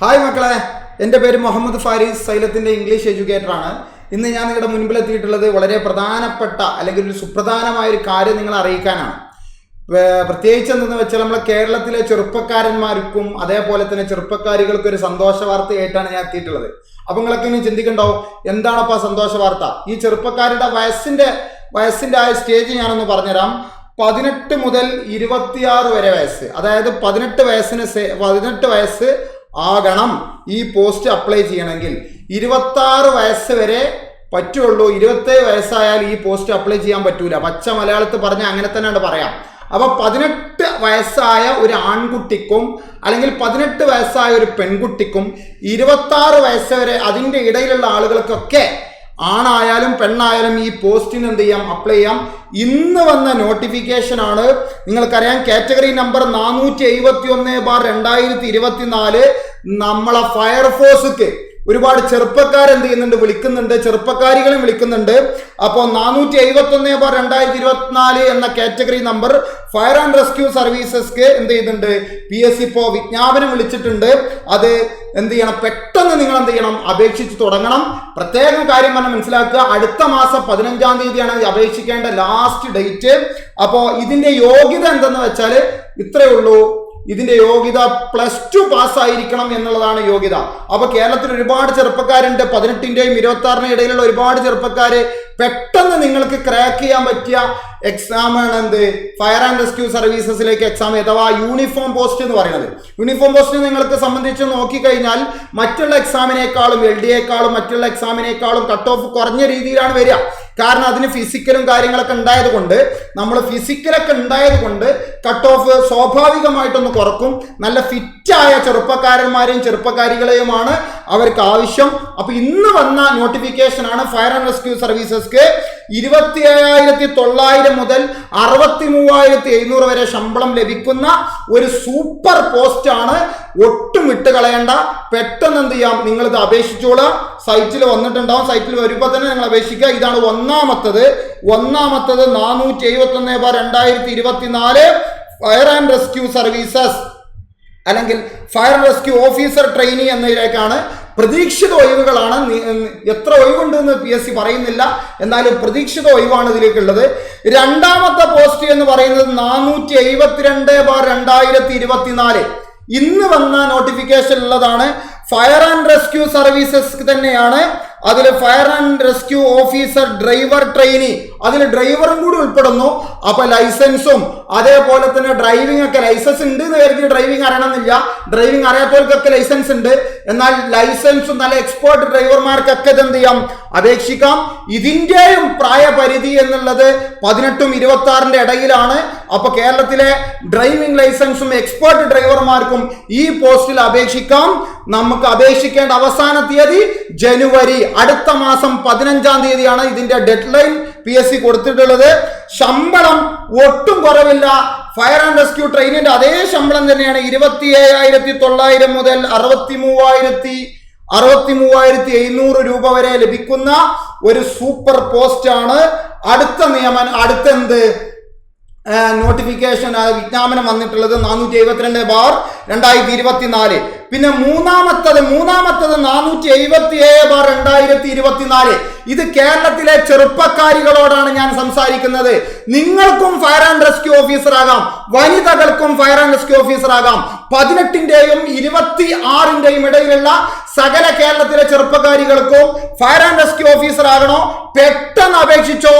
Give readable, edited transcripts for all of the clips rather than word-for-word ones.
Hi മക്കളെ, എൻ്റെ പേര് മുഹമ്മദ് ഫാരീസ്, സൈലത്തിൻ്റെ ഇംഗ്ലീഷ് എഡ്യൂക്കേറ്ററാണ്. ഇന്ന് ഞാൻ നിങ്ങളുടെ മുൻപിലെത്തിയിട്ടുള്ളത് വളരെ പ്രധാനപ്പെട്ട അല്ലെങ്കിൽ ഒരു സുപ്രധാനമായ ഒരു കാര്യം നിങ്ങളെ അറിയിക്കാനാണ്. പ്രത്യേകിച്ച് എന്തെന്ന് വെച്ചാൽ നമ്മളെ കേരളത്തിലെ ചെറുപ്പക്കാരന്മാർക്കും അതേപോലെ തന്നെ ചെറുപ്പക്കാരികൾക്കും ഒരു സന്തോഷ വാർത്തയായിട്ടാണ് ഞാൻ എത്തിയിട്ടുള്ളത്. അപ്പം നിങ്ങളൊക്കെ ഇനി ചിന്തിക്കണ്ടോ, എന്താണപ്പോൾ ആ സന്തോഷ വാർത്ത? ഈ ചെറുപ്പക്കാരുടെ വയസ്സിൻ്റെ ആ സ്റ്റേജ് ഞാനൊന്ന് പറഞ്ഞുതരാം. 18 മുതൽ 26 വരെ വയസ്സ്, അതായത് 18 വയസ്സ് ആകണം ഈ പോസ്റ്റ് അപ്ലൈ ചെയ്യണമെങ്കിൽ. 26 വയസ്സ് വരെ പറ്റുള്ളൂ. 27 വയസ്സായാൽ ഈ പോസ്റ്റ് അപ്ലൈ ചെയ്യാൻ പറ്റൂല. പച്ച മലയാളത്തിൽ പറഞ്ഞാൽ അങ്ങനെ തന്നെയാണ് പറയാം. അപ്പൊ 18 വയസ്സായ ഒരു ആൺകുട്ടിക്കും അല്ലെങ്കിൽ 18 വയസ്സായ ഒരു പെൺകുട്ടിക്കും 26 വയസ്സ് വരെ അതിൻ്റെ ഇടയിലുള്ള ആളുകൾക്കൊക്കെ ആണായാലും പെണ്ണായാലും ഈ പോസ്റ്റിന് എന്ത് ചെയ്യാം, അപ്ലൈ ചെയ്യാം. ഇന്ന് വന്ന നോട്ടിഫിക്കേഷൻ ആണ്. നിങ്ങൾക്കറിയാം, കാറ്റഗറി നമ്പർ 471/2024 നമ്മളെ ഫയർഫോഴ്സിക്ക് ഒരുപാട് ചെറുപ്പക്കാരെന്ത് ചെയ്യുന്നുണ്ട്, വിളിക്കുന്നുണ്ട്, ചെറുപ്പക്കാരികളും വിളിക്കുന്നുണ്ട്. അപ്പോൾ 471/2024 എന്ന category number fire and rescue സർവീസസ്ക്ക് എന്ത് ചെയ്യുന്നുണ്ട്, PSC ഇപ്പോൾ വിജ്ഞാപനം വിളിച്ചിട്ടുണ്ട്. അത് എന്ത് ചെയ്യണം, പെട്ടെന്ന് നിങ്ങൾ എന്ത് ചെയ്യണം, അപേക്ഷിച്ച് തുടങ്ങണം. പ്രത്യേകം കാര്യം പറഞ്ഞാൽ മനസ്സിലാക്കുക, അടുത്ത മാസം 15-ാം തീയതിയാണ് അപേക്ഷിക്കേണ്ട ലാസ്റ്റ് ഡേറ്റ്. അപ്പോൾ ഇതിന്റെ യോഗ്യത എന്തെന്ന് വെച്ചാൽ ഇത്രയേ ഉള്ളൂ. ഇതിന്റെ യോഗ്യത +2 പാസ്സായിരിക്കണം എന്നുള്ളതാണ് യോഗ്യത. അപ്പൊ കേരളത്തിൽ ഒരുപാട് ചെറുപ്പക്കാരുണ്ട്, 18-ന്റെയും 26-ന്റെയും ഇടയിലുള്ള ഒരുപാട് ചെറുപ്പക്കാര്. പെട്ടെന്ന് നിങ്ങൾക്ക് ക്രാക്ക് ചെയ്യാൻ പറ്റിയ എക്സാം ആണ് എന്ത്, ഫയർ ആൻഡ് റെസ്ക്യൂ സർവീസസിലേക്ക് എക്സാം, അഥവാ യൂണിഫോം പോസ്റ്റ് എന്ന് പറയുന്നത്. യൂണിഫോം പോസ്റ്റ് നിങ്ങൾക്ക് സംബന്ധിച്ച് നോക്കിക്കഴിഞ്ഞാൽ മറ്റുള്ള എക്സാമിനേക്കാളും LD-യേക്കാളും മറ്റുള്ള എക്സാമിനേക്കാളും കട്ട് ഓഫ് കുറഞ്ഞ രീതിയിലാണ് വരിക. കാരണം അതിന് ഫിസിക്കലും കാര്യങ്ങളൊക്കെ ഉണ്ടായത് കൊണ്ട്, കട്ട് ഓഫ് സ്വാഭാവികമായിട്ടൊന്ന് കുറക്കും. നല്ല ഫിറ്റായ ചെറുപ്പക്കാരന്മാരെയും ചെറുപ്പക്കാരികളെയുമാണ് അവർക്ക് ആവശ്യം. അപ്പൊ ഇന്ന് വന്ന നോട്ടിഫിക്കേഷൻ ആണ് ഫയർ ആൻഡ് റെസ്ക്യൂ സർവീസസ്ക്ക് 27,900 മുതൽ 63,700 വരെ ശമ്പളം ലഭിക്കുന്ന ഒരു സൂപ്പർ പോസ്റ്റ് ആണ്. ഒട്ടും വിട്ടുകളയേണ്ട, പെട്ടെന്ന് എന്ത് ചെയ്യാം, നിങ്ങളിത് അപേക്ഷിച്ചോളാം. സൈറ്റിൽ വന്നിട്ടുണ്ടാവും, സൈറ്റിൽ വരുമ്പോൾ തന്നെ നിങ്ങൾ അപേക്ഷിക്കുക. ഇതാണ് ഒന്നാമത്തത് 471/2024 ഫയർ ആൻഡ് റെസ്ക്യൂ സർവീസസ് അല്ലെങ്കിൽ fire and rescue officer trainee എന്നതിലേക്കാണ്. പ്രതീക്ഷിത ഒഴിവുകളാണ്. എത്ര ഒഴിവുണ്ടെന്ന് PSC പറയുന്നില്ല, എന്നാലും പ്രതീക്ഷിത ഒഴിവാണ് ഇതിലേക്കുള്ളത്. രണ്ടാമത്തെ പോസ്റ്റ് എന്ന് പറയുന്നത് 472/2024 ഇന്ന് വന്ന നോട്ടിഫിക്കേഷൻ ഉള്ളതാണ്. ഫയർ ആൻഡ് റെസ്ക്യൂ സർവീസസ് തന്നെയാണ്. അതിൽ fire and rescue officer driver trainee, അതിൽ ഡ്രൈവറും കൂടി ഉൾപ്പെടുന്നു. അപ്പൊ ലൈസൻസും അതേപോലെ തന്നെ ഡ്രൈവിംഗ് ഒക്കെ, ലൈസൻസ് ഉണ്ട് എന്ന് കരുതി ഡ്രൈവിംഗ് അറിയണമെന്നില്ല. ഡ്രൈവിംഗ് അറിയാത്തവർക്കൊക്കെ ലൈസൻസ് ഉണ്ട്. എന്നാൽ ലൈസൻസും നല്ല എക്സ്പേർട്ട് ഡ്രൈവർമാർക്കൊക്കെ ഇത് എന്ത് ചെയ്യാം, അപേക്ഷിക്കാം. ഇതിന്റെയും പ്രായപരിധി എന്നുള്ളത് 18-ഉം 26-ന്റെ ഇടയിലാണ്. അപ്പൊ കേരളത്തിലെ ഡ്രൈവിംഗ് ലൈസൻസും എക്സ്പേർട്ട് ഡ്രൈവർമാർക്കും ഈ പോസ്റ്റിൽ അപേക്ഷിക്കാം. നമുക്ക് അപേക്ഷിക്കേണ്ട അവസാന തീയതി ജനുവരി, അടുത്ത മാസം 15-ാം തീയതിയാണ് ഇതിന്റെ ഡെഡ് ലൈൻ PSC കൊടുത്തിട്ടുള്ളത്. ശമ്പളം ഒട്ടും കുറവില്ല. ഫയർ ആൻഡ് റെസ്ക്യൂ ട്രെയിനിന്റെ അതേ ശമ്പളം തന്നെയാണ്. 27,900 മുതൽ 63,700 രൂപ വരെ ലഭിക്കുന്ന ഒരു സൂപ്പർ പോസ്റ്റ് ആണ്. അടുത്തെന്ത് നോട്ടിഫിക്കേഷൻ വിജ്ഞാപനം വന്നിട്ടുള്ളത് 472/2024. പിന്നെ മൂന്നാമത്തത് 477/2024. ഇത് കേരളത്തിലെ ചെറുപ്പക്കാരികളോടാണ് ഞാൻ സംസാരിക്കുന്നത്. നിങ്ങൾക്കും ഫയർ ആൻഡ് റെസ്ക്യൂ ഓഫീസർ ആകാം, വനിതകൾക്കും ഫയർ ആൻഡ് റെസ്ക്യൂ ഓഫീസർ ആകാം. 18-ന്റെയും 26-ന്റെയും ഇടയിലുള്ള സകല കേരളത്തിലെ ചെറുപ്പക്കാരികൾക്കും ഫയർ ആൻഡ് റെസ്ക്യൂ ഓഫീസർ ആകണോ? പെട്ടെന്ന് അപേക്ഷിച്ചോ.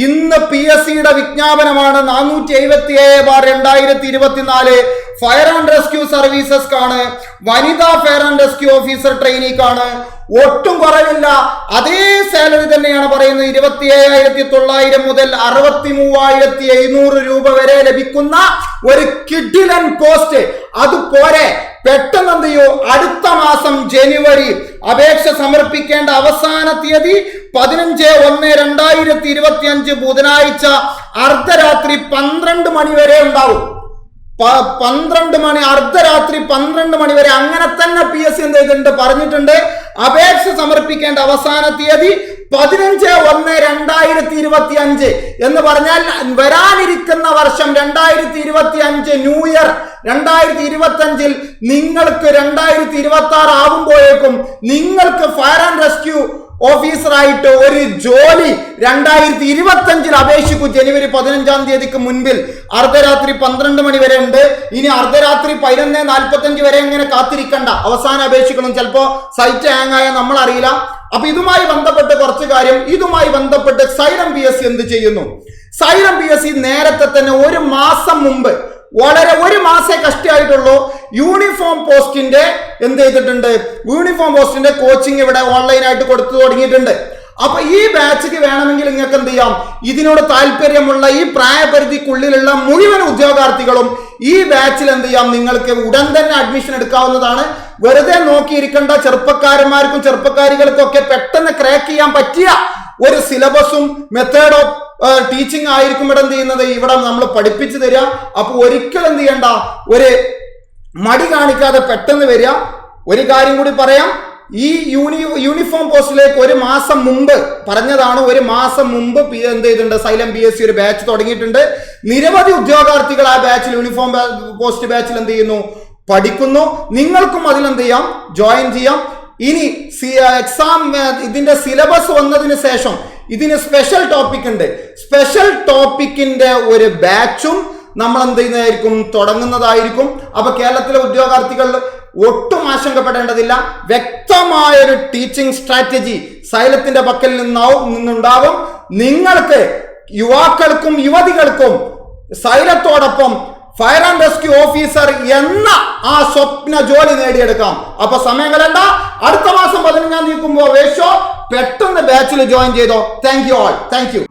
ഇന്ന് PSCയുടെ വിജ്ഞാപനമാണ് 477/2024 ഫയർ ആൻഡ് റെസ്ക്യൂ സർവീസസ്ക്കാണ്. വനിതാ ഫയർ ആൻഡ് റെസ്ക്യൂ ഓഫീസർ ട്രെയിനിക്കാണ്. ഒട്ടും കുറവില്ല. അതേ സാലറി തന്നെയാണ് പറയുന്നത്. 27,900 മുതൽ 63,700 രൂപ വരെ ലഭിക്കുന്ന ഒരു കിഡിലൻ പോസ്റ്റ്. അതുപോലെ പെട്ടെന്ന് എന്ത് ചെയ്യൂ, അടുത്ത മാസം ജനുവരി അപേക്ഷ സമർപ്പിക്കേണ്ട അവസാന തീയതി 15/1/2025 ബുധനാഴ്ച അർദ്ധരാത്രി 12 മണി വരെ ഉണ്ടാവും. 12 മണി, അർദ്ധരാത്രി 12 മണി വരെ. അങ്ങനെ തന്നെ PSC എന്ത് ചെയ്തിട്ടുണ്ട്, പറഞ്ഞിട്ടുണ്ട്. അപേക്ഷ സമർപ്പിക്കേണ്ട അവസാന തീയതി 15/1/2025 എന്ന് പറഞ്ഞാൽ വരാനിരിക്കുന്ന വർഷം 2025 ന്യൂ ഇയർ 2025 നിങ്ങൾക്ക് 2026 ആകുമ്പോഴേക്കും നിങ്ങൾക്ക് ഫയർ ആൻഡ് റെസ്ക്യൂ ഓഫീസറായിട്ട് ഒരു ജോലി 2025 അപേക്ഷിക്കൂ. ജനുവരി 15-ാം തീയതിക്ക് മുൻപിൽ അർദ്ധരാത്രി 12 മണി വരെ ഉണ്ട്. ഇനി അർദ്ധരാത്രി 11:45 വരെ എങ്ങനെ കാത്തിരിക്കണ്ട, അവസാനം അപേക്ഷിക്കണം. ചിലപ്പോ സൈറ്റ് ഹാങ് ആയ നമ്മൾ അറിയില്ല. അപ്പൊ ഇതുമായി ബന്ധപ്പെട്ട് കുറച്ച് കാര്യം, ഇതുമായി ബന്ധപ്പെട്ട് സൈലം PSC എന്ത് ചെയ്യുന്നു? സൈലം PSC നേരത്തെ തന്നെ ഒരു മാസം മുമ്പ്, വളരെ ഒരു മാസേ കഷ്ടിയായിട്ടുള്ളൂ, യൂണിഫോം പോസ്റ്റിന്റെ എന്ത് ചെയ്തിട്ടുണ്ട്? യൂണിഫോം പോസ്റ്റിന്റെ കോച്ചിങ് ഇവിടെ ഓൺലൈനായിട്ട് കൊടുത്തു തുടങ്ങിയിട്ടുണ്ട്. അപ്പൊ ഈ ബാച്ചിക്ക് വേണമെങ്കിൽ നിങ്ങൾക്ക് എന്ത് ചെയ്യാം? ഇതിനോട് താല്പര്യമുള്ള ഈ പ്രായപരിധിക്കുള്ളിലുള്ള മുഴുവൻ ഉദ്യോഗാർത്ഥികളും ഈ ബാച്ചിൽ എന്ത് ചെയ്യാം? നിങ്ങൾക്ക് ഉടൻ തന്നെ അഡ്മിഷൻ എടുക്കാവുന്നതാണ്. വെറുതെ നോക്കിയിരിക്കേണ്ട. ചെറുപ്പക്കാരന്മാർക്കും ചെറുപ്പക്കാരികൾക്കും ഒക്കെ പെട്ടെന്ന് ക്രാക്ക് ചെയ്യാൻ പറ്റിയ ഒരു സിലബസും മെത്തേഡ് ഓഫ് ടീച്ചിങ് ആയിരിക്കും ഇവിടെ എന്ത് ചെയ്യുന്നത്, ഇവിടെ നമ്മൾ പഠിപ്പിച്ചു തരിക. അപ്പൊ ഒരിക്കലും എന്ത് ചെയ്യണ്ട, ഒരു മടി കാണിക്കാതെ പെട്ടെന്ന് വരിക. ഒരു കാര്യം കൂടി പറയാം, ഈ യൂണിഫോം പോസ്റ്റിലേക്ക് ഒരു മാസം മുമ്പ് പറഞ്ഞതാണ്, ഒരു മാസം മുമ്പ് എന്ത് ചെയ്തിട്ടുണ്ട്? സൈലം PSC ഒരു ബാച്ച് തുടങ്ങിയിട്ടുണ്ട്. നിരവധി ഉദ്യോഗാർത്ഥികൾ ആ ബാച്ചിൽ, യൂണിഫോം പോസ്റ്റ് ബാച്ചിൽ എന്ത് ചെയ്യുന്നു? പഠിക്കുന്നു. നിങ്ങൾക്കും അതിലെന്ത് ചെയ്യാം? ജോയിൻ ചെയ്യാം. ഇനി എക്സാം ഇതിന്റെ സിലബസ് വന്നതിന് ശേഷം ഇതിന് സ്പെഷ്യൽ ടോപ്പിക് ഉണ്ട്. സ്പെഷ്യൽ ടോപ്പിക്കിന്റെ ഒരു ബാച്ചും നമ്മൾ എന്ത് ചെയ്യുന്നതായിരിക്കും? തുടങ്ങുന്നതായിരിക്കും. അപ്പൊ കേരളത്തിലെ ഉദ്യോഗാർത്ഥികൾ ഒട്ടും ആശങ്കപ്പെടേണ്ടതില്ല. വ്യക്തമായൊരു ടീച്ചിങ് സ്ട്രാറ്റജി സൈലത്തിന്റെ പക്കൽ നിന്നുണ്ടാകും. നിങ്ങൾക്ക് യുവാക്കൾക്കും യുവതികൾക്കും സൈലത്തോടൊപ്പം ഫയർ ആൻഡ് റെസ്ക്യൂ ഓഫീസർ എന്ന ആ സ്വപ്ന ജോലി നേടിയെടുക്കാം. അപ്പൊ സമയം കളയണ്ട. അടുത്ത മാസം 15-ാം തീയതി വേഷോ പെട്ടെന്ന് ബാച്ചിൽ ജോയിൻ ചെയ്തോ. Thank you all. Thank you.